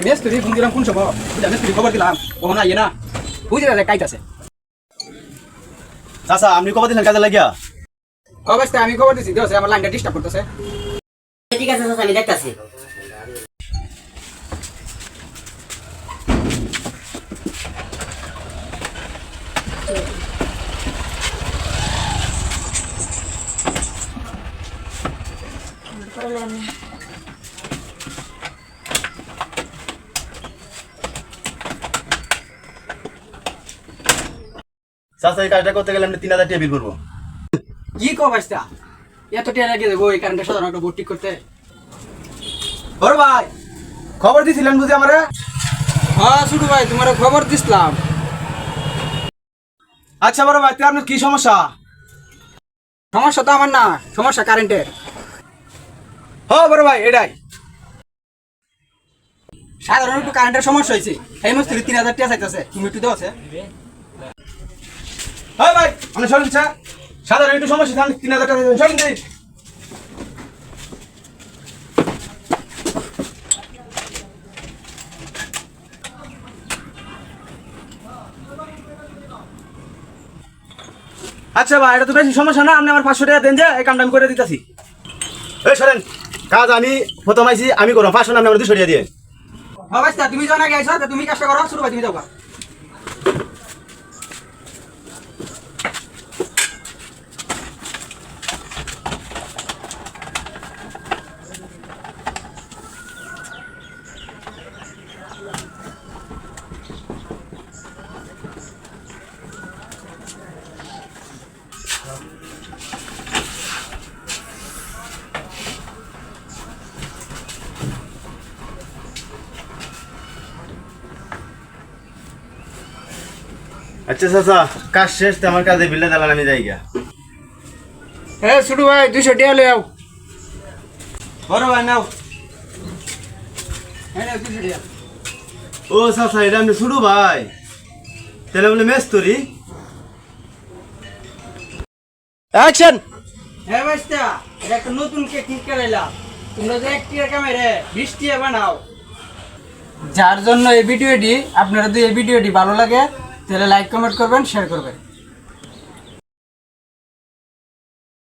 মেস্তুরি phone দিলাম কোন সময় মেস্তুরি খবর দিলাম কখন আইয়ে না বুঝে যাচ্ছে কাইতাছে। চাচা আপনি কবে দিলেন কাজে লাগিয়া? অবস্থা আমি খবর দিছি দেওয়া আমার লাইনটা ডিস্টার্ব করতেছে। ঠিক আছে চাচা আমি দেখতাছি। চাচা এই কাজটা করতে গেলে আপনি 3000 টাকা বিল করবো। কি অবস্থা এত টিয়া লাগিয়ে দেবো এই কারেন্টের সাধারণ একটা বোর্ড ঠিক করতে? বড় ভাই খবর দিছিলেন বুঝি আমারে? হ্যাঁ ছোট ভাই তোমার খবর দিছিলাম। আচ্ছা বড় ভাই আপনার কি সমস্যা? সমস্যা তো আমার না, সমস্যা কারেন্টের। হ্যাঁ বড় ভাই এটাই সাধারণ একটু কারেন্টের সমস্যা হয়েছে। এই মিস্ত্রি 3000 টাকা চাইতেছে, তুমি একটু দেওয়া আছে? হ্যাঁ ভাই আমি শুনছি সাধারণ একটু সমস্যা 3000 টাকা শুনছি। আচ্ছা ভাই এটা তো বেশি সমস্যা না, আপনি আমার 500 টাকা দেন যে এই কামটা আমি করে দিতেছি। এই সরেন, কাজ আমি প্রথম আইছি আমি করব, 500 আপনি আমার 200 টাকা দিয়ে। হ্যাঁ ভাই তুমি যখন আগে আইছো তুমি কাজটা করো, শুরু ভাই তুমি যাও। আচ্ছা চাচা কাজ শেষ, তো আমার কাজে বিলটা দিলাম, আমি যাই গা। হ্যাঁ ছোট ভাই 200 টাকা লও। বড় ভাই নাও। হ্যাঁ 200 টাকা। ও চাচা এটা আপনি শুরু ভাই, তাহলে বলে মেস্তরি অ্যাকশন। হ্যাঁ ভাইস্তা এটা একটা নতুন টেকনিক করাইলাম, তোমরা যে 1 টাকা কামাইরে 20 টাকা বানাও। যার জন্য এই ভিডিওটি আপনারা যদি এই ভিডিওটি ভালো লাগে তাহলে লাইক কমেন্ট করবেন, শেয়ার করবেন।